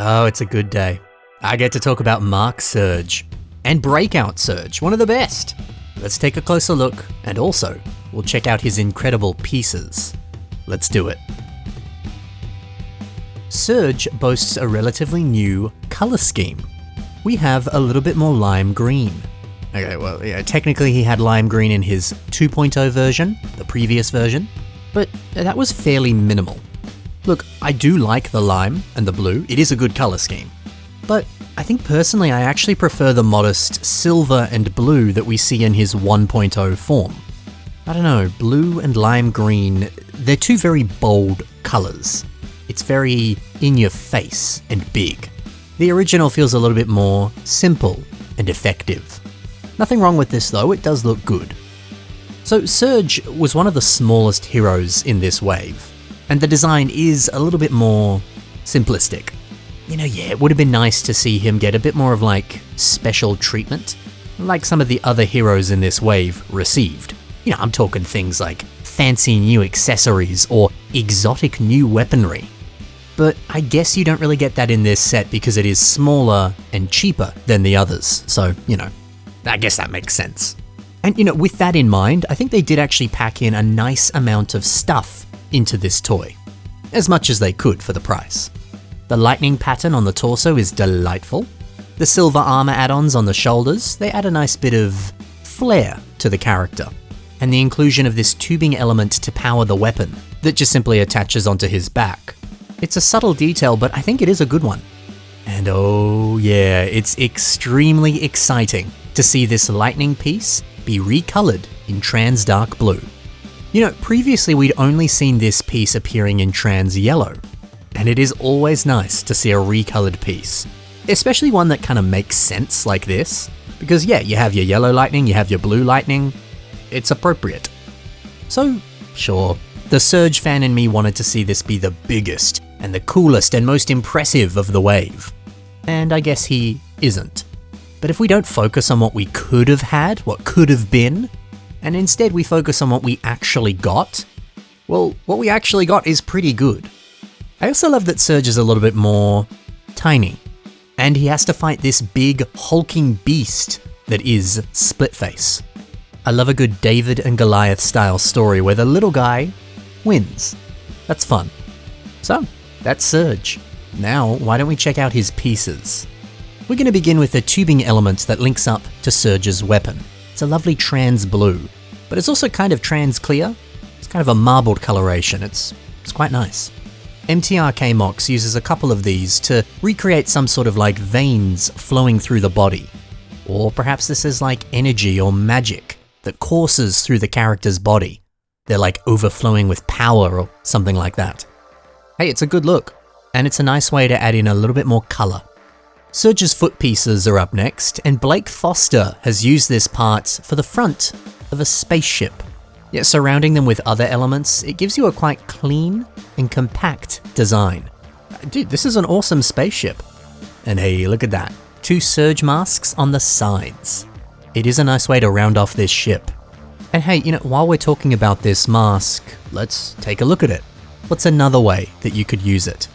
Oh, it's a good day. I get to talk about Mark Surge and Breakout Surge, one of the best. Let's take a closer look, and also, we'll check out his incredible pieces. Let's do it. Surge boasts a relatively new color scheme. We have a little bit more lime green. Okay, well, yeah, technically he had lime green in his 2.0 version, the previous version, but that was fairly minimal. Look, I do like the lime and the blue, it is a good color scheme. But I think personally I actually prefer the modest silver and blue that we see in his 1.0 form. I don't know, blue and lime green, they're two very bold colors. It's very in your face and big. The original feels a little bit more simple and effective. Nothing wrong with this though, it does look good. So Surge was one of the smallest heroes in this wave, and the design is a little bit more simplistic. You know, yeah, it would have been nice to see him get a bit more of like special treatment, like some of the other heroes in this wave received. You know, I'm talking things like fancy new accessories or exotic new weaponry. But I guess you don't really get that in this set because it is smaller and cheaper than the others, so, you know, I guess that makes sense. And you know, with that in mind, I think they did actually pack in a nice amount of stuff into this toy. As much as they could for the price. The lightning pattern on the torso is delightful. The silver armor add-ons on the shoulders, they add a nice bit of flair to the character. And the inclusion of this tubing element to power the weapon that just simply attaches onto his back. It's a subtle detail, but I think it is a good one. And oh yeah, it's extremely exciting to see this lightning piece be recolored in trans dark blue. You know, previously we'd only seen this piece appearing in trans yellow, and it is always nice to see a recolored piece, especially one that kind of makes sense like this, because yeah, you have your yellow lightning, you have your blue lightning, it's appropriate. So, sure, the Surge fan in me wanted to see this be the biggest and the coolest and most impressive of the wave, and I guess he isn't. But if we don't focus on what we could have had, what could have been, and instead we focus on what we actually got, well, what we actually got is pretty good. I also love that Surge is a little bit more tiny, and he has to fight this big hulking beast that is Splitface. I love a good David and Goliath style story where the little guy wins. That's fun. So, that's Surge. Now, why don't we check out his pieces? We're going to begin with the tubing element that links up to Surge's weapon. It's a lovely trans blue, but it's also kind of trans clear. It's kind of a marbled coloration, it's quite nice. MTRK MOCs uses a couple of these to recreate some sort of like veins flowing through the body. Or perhaps this is like energy or magic that courses through the character's body. They're like overflowing with power or something like that. Hey, it's a good look, and it's a nice way to add in a little bit more color. Surge's foot pieces are up next, and Blake Foster has used this part for the front of a spaceship. Yet surrounding them with other elements, it gives you a quite clean and compact design. Dude, this is an awesome spaceship. And hey, look at that. 2 Surge masks on the sides. It is a nice way to round off this ship. And hey, you know, while we're talking about this mask, let's take a look at it. What's another way that you could use it?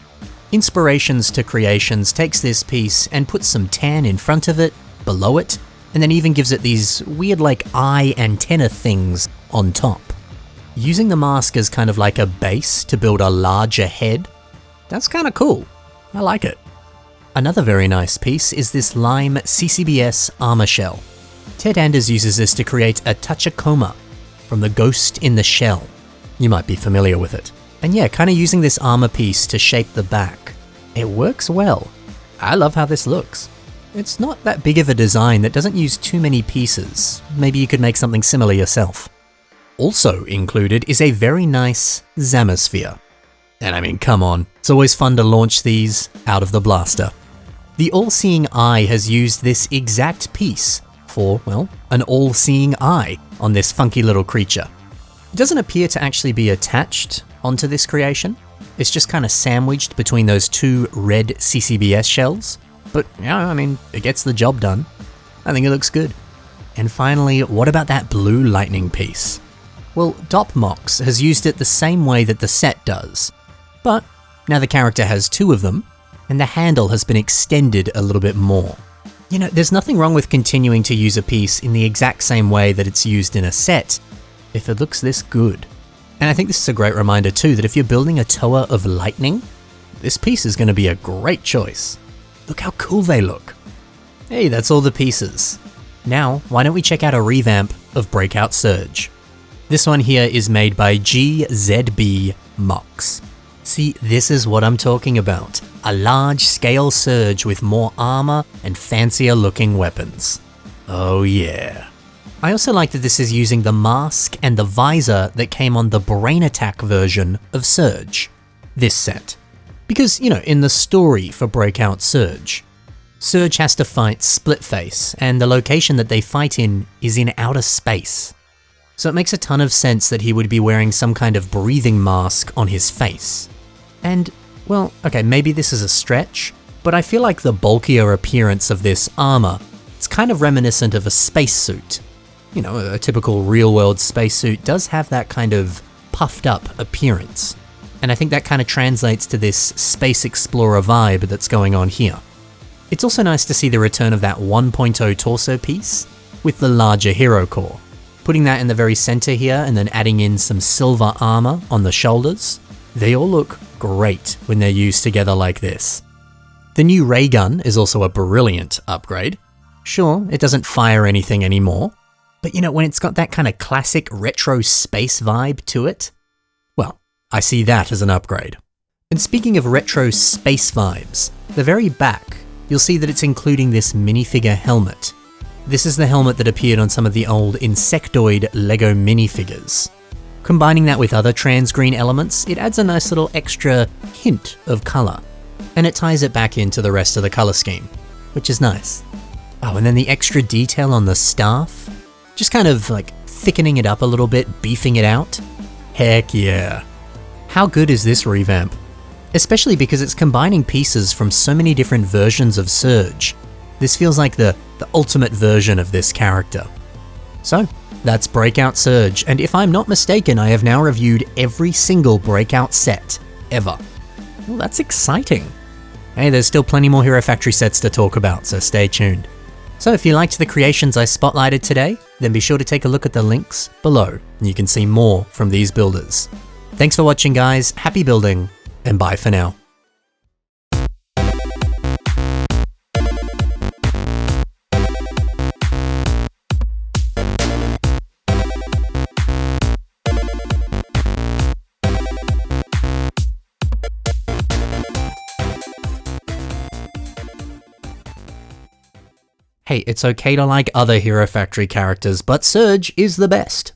Inspirations to Creations takes this piece and puts some tan in front of it, below it, and then even gives it these weird like eye antenna things on top. Using the mask as kind of like a base to build a larger head, that's kind of cool. I like it. Another very nice piece is this lime CCBS armor shell. Ted Anders uses this to create a Tachikoma from the Ghost in the Shell. You might be familiar with it. And yeah, kind of using this armor piece to shape the back. It works well. I love how this looks. It's not that big of a design that doesn't use too many pieces. Maybe you could make something similar yourself. Also included is a very nice Zamasphere. And I mean, come on, it's always fun to launch these out of the blaster. The All-Seeing Eye has used this exact piece for, well, an all-seeing eye on this funky little creature. It doesn't appear to actually be attached onto this creation. It's just kind of sandwiched between those 2 red CCBS shells. But, yeah, I mean, it gets the job done. I think it looks good. And finally, what about that blue lightning piece? Well, DopMox has used it the same way that the set does. But now the character has 2 of them, and the handle has been extended a little bit more. You know, there's nothing wrong with continuing to use a piece in the exact same way that it's used in a set, if it looks this good. And I think this is a great reminder too that if you're building a Tower of Lightning, this piece is going to be a great choice. Look how cool they look. Hey, that's all the pieces. Now, why don't we check out a revamp of Breakout Surge. This one here is made by GZB MOCs. See, this is what I'm talking about. A large-scale Surge with more armor and fancier looking weapons. Oh yeah. I also like that this is using the mask and the visor that came on the Brain Attack version of Surge, this set. Because, you know, in the story for Breakout Surge, Surge has to fight Splitface, and the location that they fight in is in outer space. So it makes a ton of sense that he would be wearing some kind of breathing mask on his face. And, well, okay, maybe this is a stretch, but I feel like the bulkier appearance of this armor, it's kind of reminiscent of a spacesuit. You know, a typical real-world spacesuit does have that kind of puffed-up appearance. And I think that kind of translates to this space explorer vibe that's going on here. It's also nice to see the return of that 1.0 torso piece with the larger hero core. Putting that in the very center here and then adding in some silver armor on the shoulders. They all look great when they're used together like this. The new ray gun is also a brilliant upgrade. Sure, it doesn't fire anything anymore, but you know, when it's got that kind of classic retro space vibe to it, well, I see that as an upgrade. And speaking of retro space vibes, the very back, you'll see that it's including this minifigure helmet. This is the helmet that appeared on some of the old Insectoid LEGO minifigures. Combining that with other trans green elements, it adds a nice little extra hint of colour. And it ties it back into the rest of the colour scheme, which is nice. Oh, and then the extra detail on the staff, just kind of like thickening it up a little bit, beefing it out. Heck yeah. How good is this revamp? Especially because it's combining pieces from so many different versions of Surge. This feels like the ultimate version of this character. So, that's Breakout Surge, and if I'm not mistaken, I have now reviewed every single Breakout set, ever. Well, that's exciting. Hey, there's still plenty more Hero Factory sets to talk about, so stay tuned. So if you liked the creations I spotlighted today, then be sure to take a look at the links below, and you can see more from these builders. Thanks for watching guys, happy building, and bye for now. Hey, it's okay to like other Hero Factory characters, but Surge is the best.